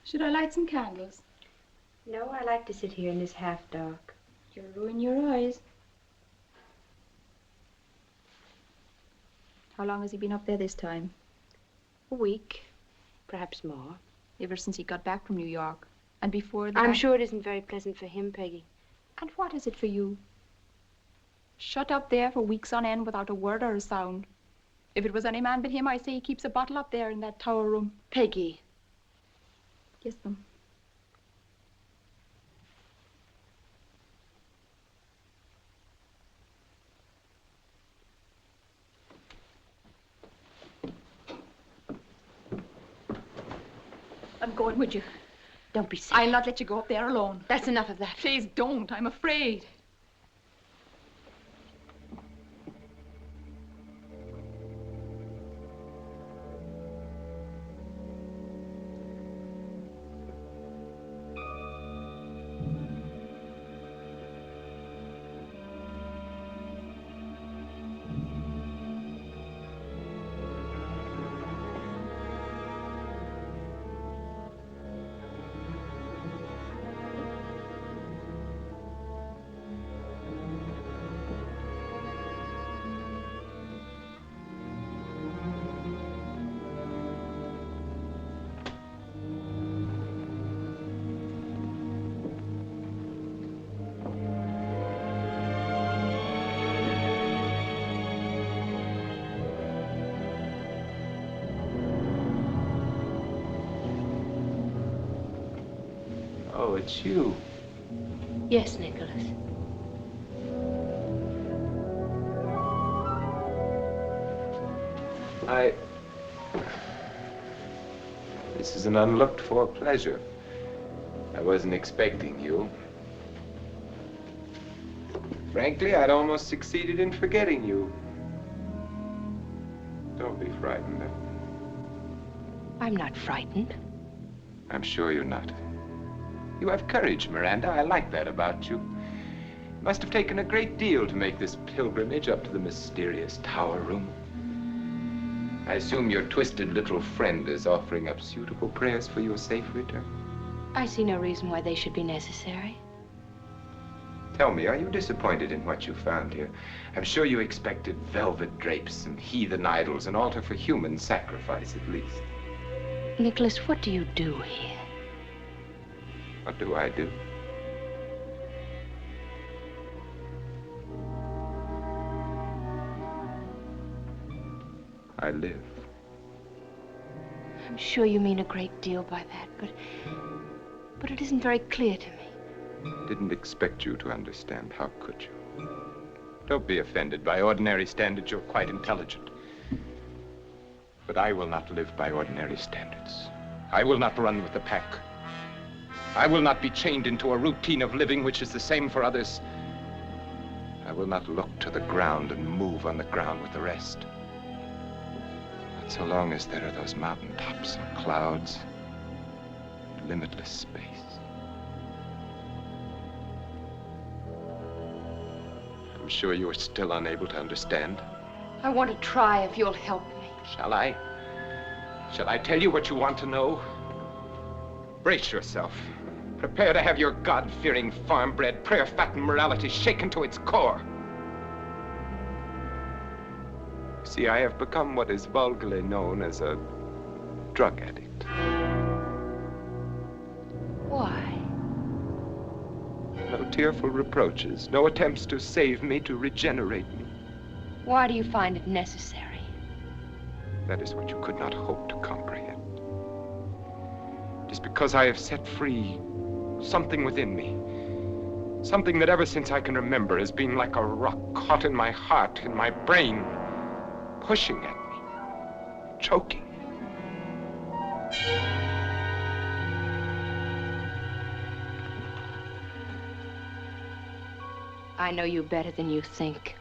Should I light some candles? No, I like to sit here in this half dark. You'll ruin your eyes. How long has he been up there this time? A week, perhaps more. Ever since he got back from New York. And before that... I'm sure it isn't very pleasant for him, Peggy. And what is it for you? Shut up there for weeks on end without a word or a sound. If it was any man but him, I say he keeps a bottle up there in that tower room. Peggy. Kiss them. I'm going with you. Don't be silly. I'll not let you go up there alone. That's enough of that. Please don't. I'm afraid. Oh, it's you. Yes, Nicholas. This is an unlooked-for pleasure. I wasn't expecting you. Frankly, I'd almost succeeded in forgetting you. Don't be frightened. I'm not frightened. I'm sure you're not. You have courage, Miranda. I like that about you. It must have taken a great deal to make this pilgrimage up to the mysterious tower room. I assume your twisted little friend is offering up suitable prayers for your safe return. I see no reason why they should be necessary. Tell me, are you disappointed in what you found here? I'm sure you expected velvet drapes and heathen idols, an altar for human sacrifice at least. Nicholas, what do you do here? What do I do? I live. I'm sure you mean a great deal by that, but it isn't very clear to me. Didn't expect you to understand. How could you? Don't be offended. By ordinary standards, you're quite intelligent. But I will not live by ordinary standards. I will not run with the pack. I will not be chained into a routine of living which is the same for others. I will not look to the ground and move on the ground with the rest. Not so long as there are those mountaintops and clouds, and limitless space. I'm sure you are still unable to understand. I want to try if you'll help me. Shall I? Shall I tell you what you want to know? Brace yourself. Prepare to have your God-fearing, farm-bred, prayer-fattened morality shaken to its core. See, I have become what is vulgarly known as a drug addict. Why? No tearful reproaches, no attempts to save me, to regenerate me. Why do you find it necessary? That is what you could not hope to comprehend. It is because I have set free something within me. Something that ever since I can remember has been like a rock caught in my heart, in my brain, pushing at me, choking. I know you better than you think.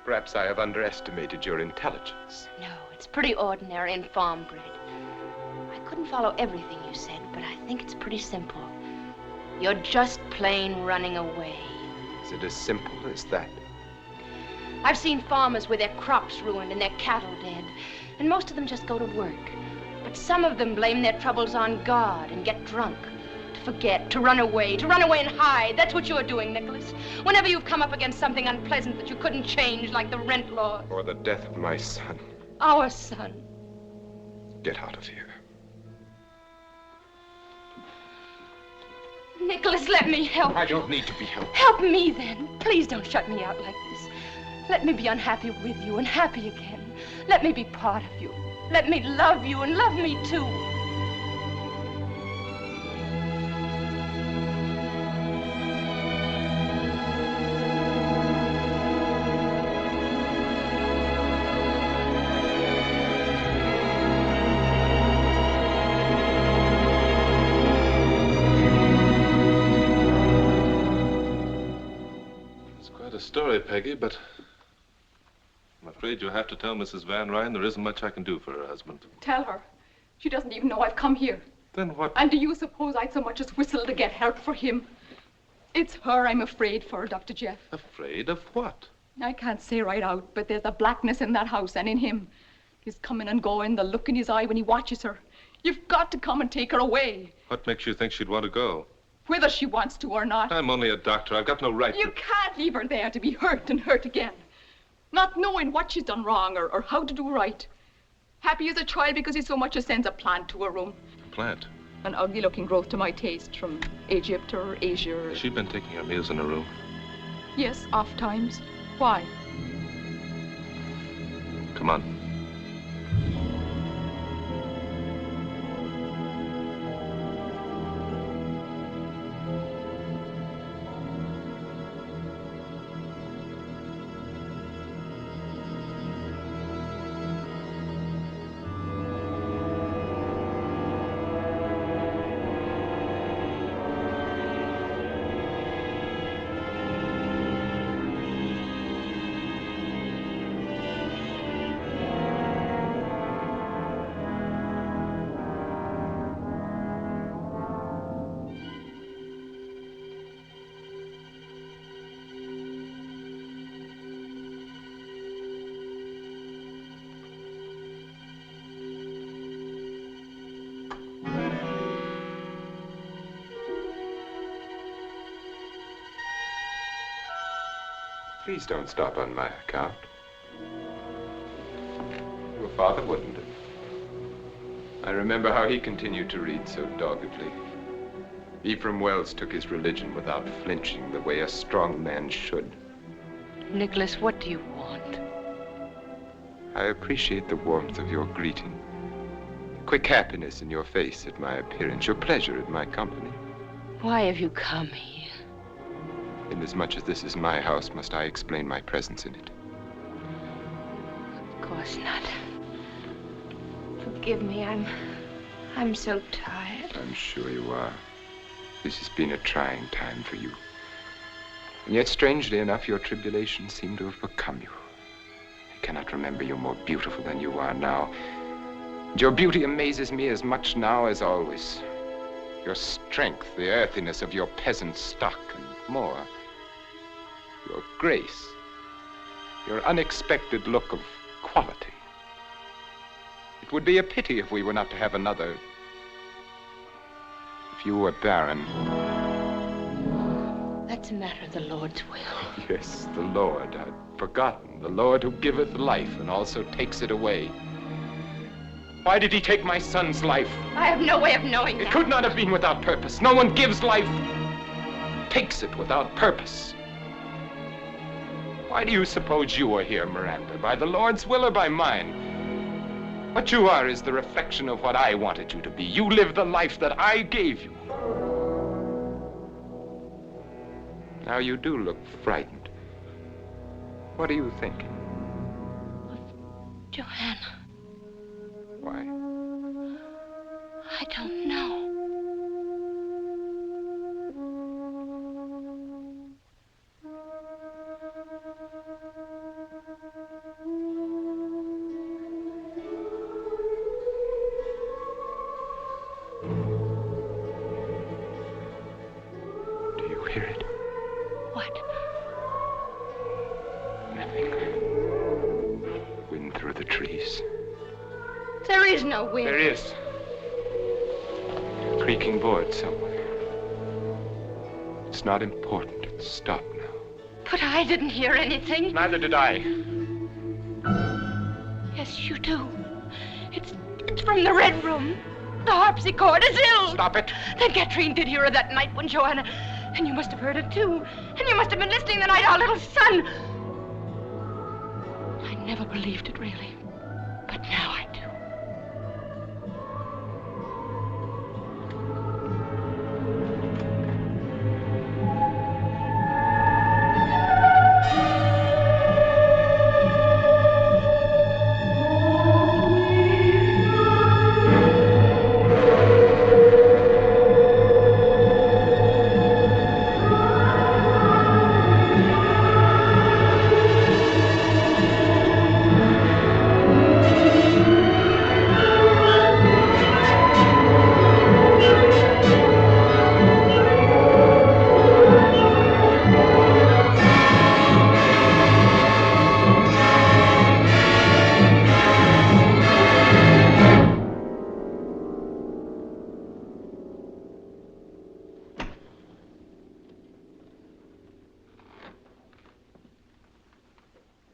Perhaps I have underestimated your intelligence. No, it's pretty ordinary and farm-bred. I couldn't follow everything you said, but I think it's pretty simple. You're just plain running away. Is it as simple as that? I've seen farmers with their crops ruined and their cattle dead. and most of them just go to work. But some of them blame their troubles on God and get drunk. To forget, to run away and hide. That's what you're doing, Nicholas. Whenever you've come up against something unpleasant that you couldn't change, like the rent law. Or the death of my son. Our son. Get out of here. Nicholas, let me help. I don't need to be helped. Help me, then. Please don't shut me out like this. Let me be unhappy with you and happy again. Let me be part of you. Let me love you and love me too. Story, Peggy, but I'm afraid you'll have to tell Mrs. Van Ryn there isn't much I can do for her husband. Tell her. She doesn't even know I've come here. Then what? And do you suppose I'd so much as whistle to get help for him? It's her I'm afraid for, Dr. Jeff. Afraid of what? I can't say right out, but there's a blackness in that house and in him. His coming and going, the look in his eye when he watches her. You've got to come and take her away. What makes you think she'd want to go? Whether she wants to or not. I'm only a doctor. I've got no right You can't leave her there to be hurt and hurt again. Not knowing what she's done wrong or how to do right. Happy as a child because he so much as sends a plant to her room. A plant? An ugly-looking growth to my taste from Egypt or Asia. Has she been taking her meals in her room? Yes, oft times. Why? Come on. Please don't stop on my account. Your father wouldn't have. I remember how he continued to read so doggedly. Ephraim Wells took his religion without flinching the way a strong man should. Nicholas, what do you want? I appreciate the warmth of your greeting, the quick happiness in your face at my appearance, your pleasure at my company. Why have you come here? Inasmuch as this is my house, must I explain my presence in it? Of course not. Forgive me, I'm so tired. I'm sure you are. This has been a trying time for you. And yet, strangely enough, your tribulations seem to have become you. I cannot remember you more beautiful than you are now. And your beauty amazes me as much now as always. Your strength, the earthiness of your peasant stock, and more, your grace, your unexpected look of quality. It would be a pity if we were not to have another. If you were barren. That's a matter of the Lord's will. Yes, the Lord. I'd forgotten. The Lord who giveth life and also takes it away. Why did he take my son's life? I have no way of knowing that. It could not have been without purpose. No one gives life, takes it without purpose. Why do you suppose you are here, Miranda? By the Lord's will or by mine? What you are is the reflection of what I wanted you to be. You live the life that I gave you. Now you do look frightened. What are you thinking? Of Johanna. Why? I don't know. Hear it? What? Nothing. Wind through the trees. There is no wind. There is. A creaking board somewhere. It's not important. It's stopped now. But I didn't hear anything. Neither did I. Yes, you do. It's from the Red Room. The harpsichord is ill. Stop it. Then Katrine did hear her that night when Joanna... And you must have heard it too. And you must have been listening the night our little son... I never believed it, really. But now I do.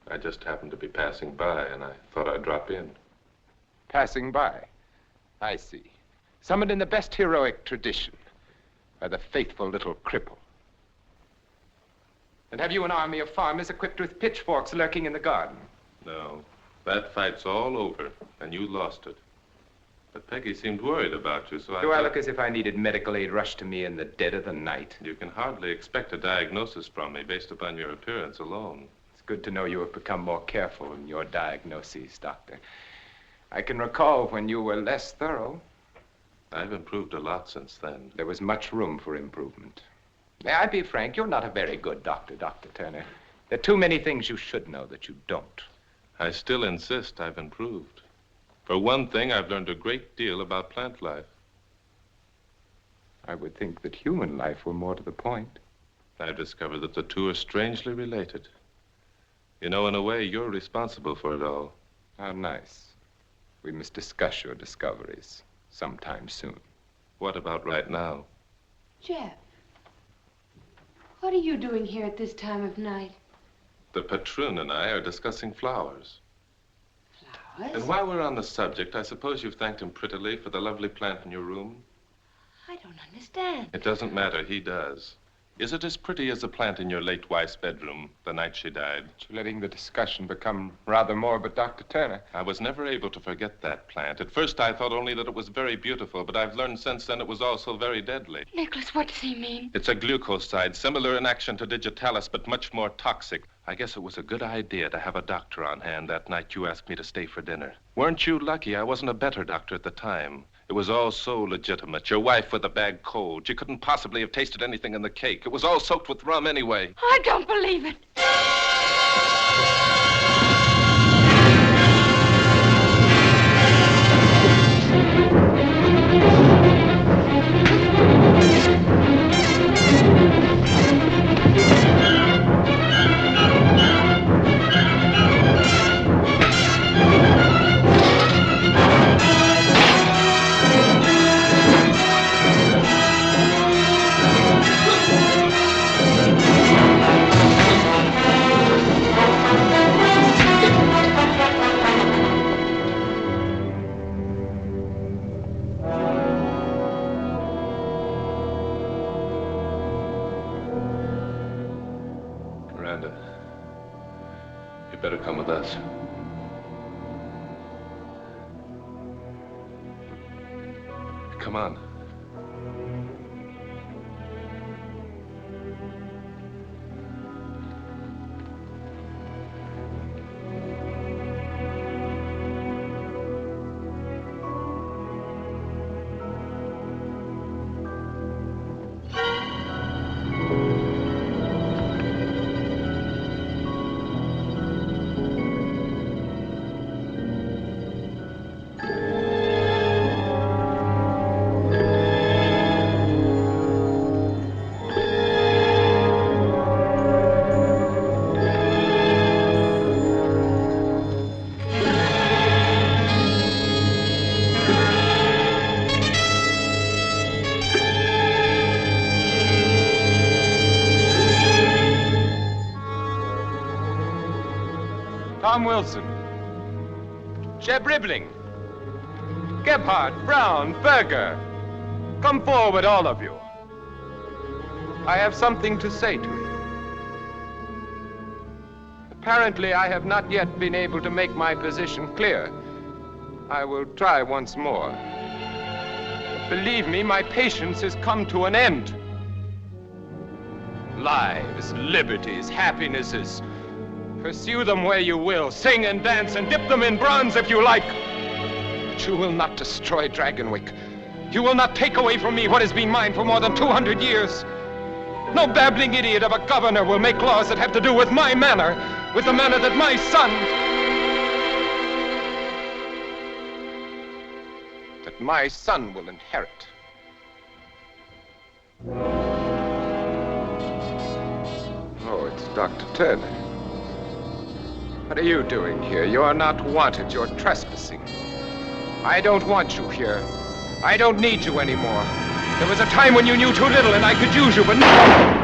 I just happened to be passing by, and I thought I'd drop in. Passing by. I see. Summoned in the best heroic tradition by the faithful little cripple. And have you an army of farmers equipped with pitchforks lurking in the garden? No, that fight's all over, and you lost it. But Peggy seemed worried about you, so Do I look as if I needed medical aid rushed to me in the dead of the night? You can hardly expect a diagnosis from me based upon your appearance alone. It's good to know you have become more careful in your diagnoses, Doctor. I can recall when you were less thorough. I've improved a lot since then. There was much room for improvement. May I be frank? You're not a very good doctor, Dr. Turner. There are too many things you should know that you don't. I still insist I've improved. For one thing, I've learned a great deal about plant life. I would think that human life were more to the point. I've discovered that the two are strangely related. You know, in a way, you're responsible for it all. How nice. We must discuss your discoveries sometime soon. What about right now? Jeff, what are you doing here at this time of night? The patroon and I are discussing flowers. Flowers? And while we're on the subject, I suppose you've thanked him prettily for the lovely plant in your room? I don't understand. It doesn't matter, he does. Is it as pretty as the plant in your late wife's bedroom the night she died? You're letting the discussion become rather morbid, Dr. Turner. I was never able to forget that plant. At first, I thought only that it was very beautiful, but I've learned since then it was also very deadly. Nicholas, what does he mean? It's a glucoside, similar in action to digitalis, but much more toxic. I guess it was a good idea to have a doctor on hand that night you asked me to stay for dinner. Weren't you lucky I wasn't a better doctor at the time? It was all so legitimate. Your wife with a bad cold. She couldn't possibly have tasted anything in the cake. It was all soaked with rum anyway. I don't believe it. Miranda, you better come with us. Come on. Tom Wilson, Jeb Ribbling, Gebhardt, Brown, Berger. Come forward, all of you. I have something to say to you. Apparently, I have not yet been able to make my position clear. I will try once more. Believe me, my patience has come to an end. Lives, liberties, happinesses. Pursue them where you will. Sing and dance and dip them in bronze if you like. But you will not destroy Dragonwyck. You will not take away from me what has been mine for more than 200 years. No babbling idiot of a governor will make laws that have to do with my manor, with the manor that my son... that my son will inherit. Oh, it's Dr. Turner. What are you doing here? You're not wanted. You're trespassing. I don't want you here. I don't need you anymore. There was a time when you knew too little and I could use you, but now...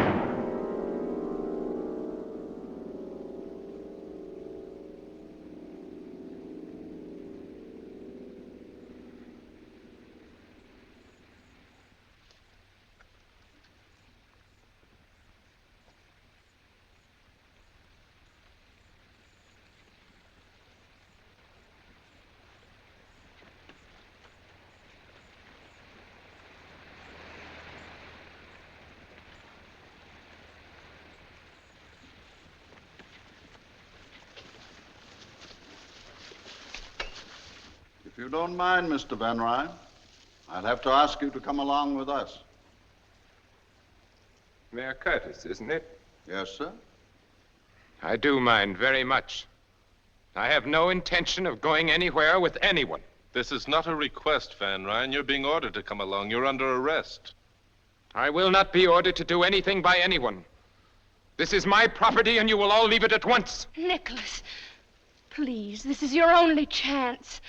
If you don't mind, Mr. Van Ryn, I'd have to ask you to come along with us. Mayor Curtis, isn't it? Yes, sir. I do mind very much. I have no intention of going anywhere with anyone. This is not a request, Van Ryn. You're being ordered to come along. You're under arrest. I will not be ordered to do anything by anyone. This is my property and you will all leave it at once. Nicholas, please, this is your only chance.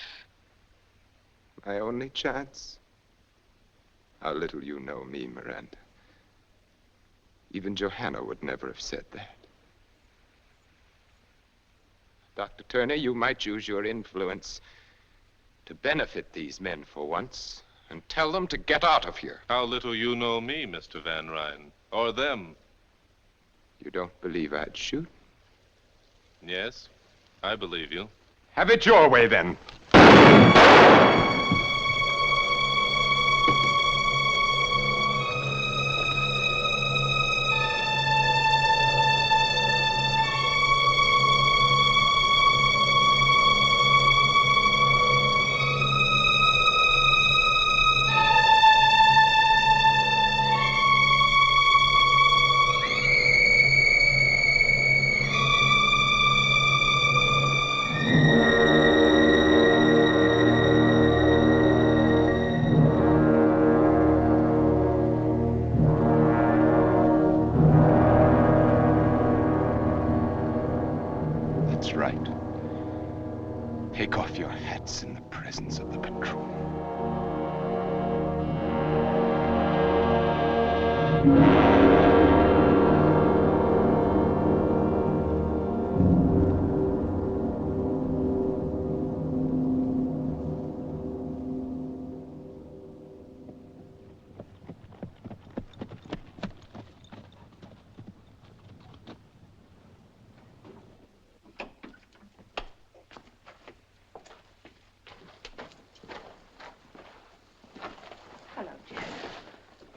My only chance? How little you know me, Miranda. Even Johanna would never have said that. Dr. Turner, you might use your influence to benefit these men for once and tell them to get out of here. How little you know me, Mr. Van Ryn, or them. You don't believe I'd shoot? Yes, I believe you. Have it your way, then.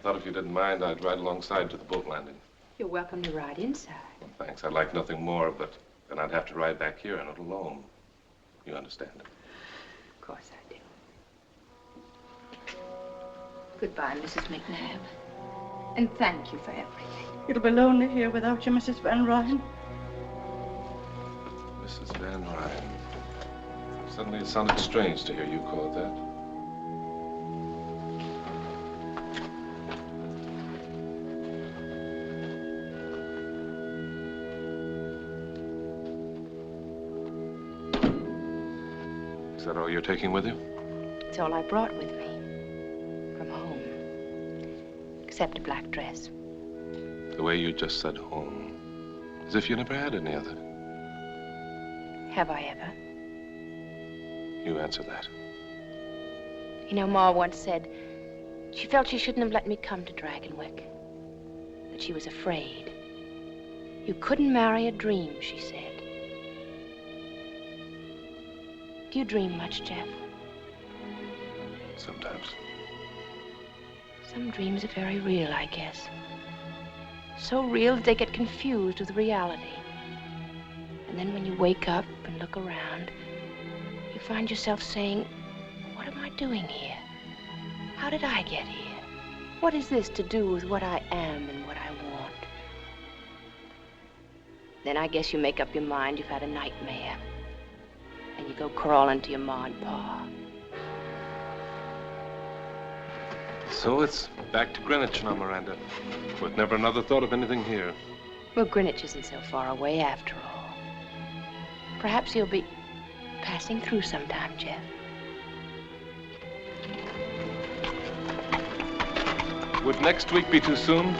I thought if you didn't mind, I'd ride alongside to the boat landing. You're welcome to ride inside. Well, thanks. I'd like nothing more, but then I'd have to ride back here and it alone. You understand? Of course I do. Goodbye, Mrs. McNabb. And thank you for everything. It'll be lonely here without you, Mrs. Van Ryn. Mrs. Van Ryn. Suddenly it sounded strange to hear you call it that. Is that all you're taking with you? It's all I brought with me. From home. Except a black dress. The way you just said home. As if you never had any other. Have I ever? You answer that. You know, Ma once said she felt she shouldn't have let me come to Dragonwyck. That she was afraid. You couldn't marry a dream, she said. Do you dream much, Jeff? Sometimes. Some dreams are very real, I guess. So real that they get confused with reality. And then when you wake up and look around, you find yourself saying, what am I doing here? How did I get here? What is this to do with what I am and what I want? Then I guess you make up your mind you've had a nightmare. And you go crawling to your Ma and Pa. So it's back to Greenwich now, Miranda. With never another thought of anything here. Well, Greenwich isn't so far away after all. Perhaps you'll be passing through sometime, Jeff. Would next week be too soon?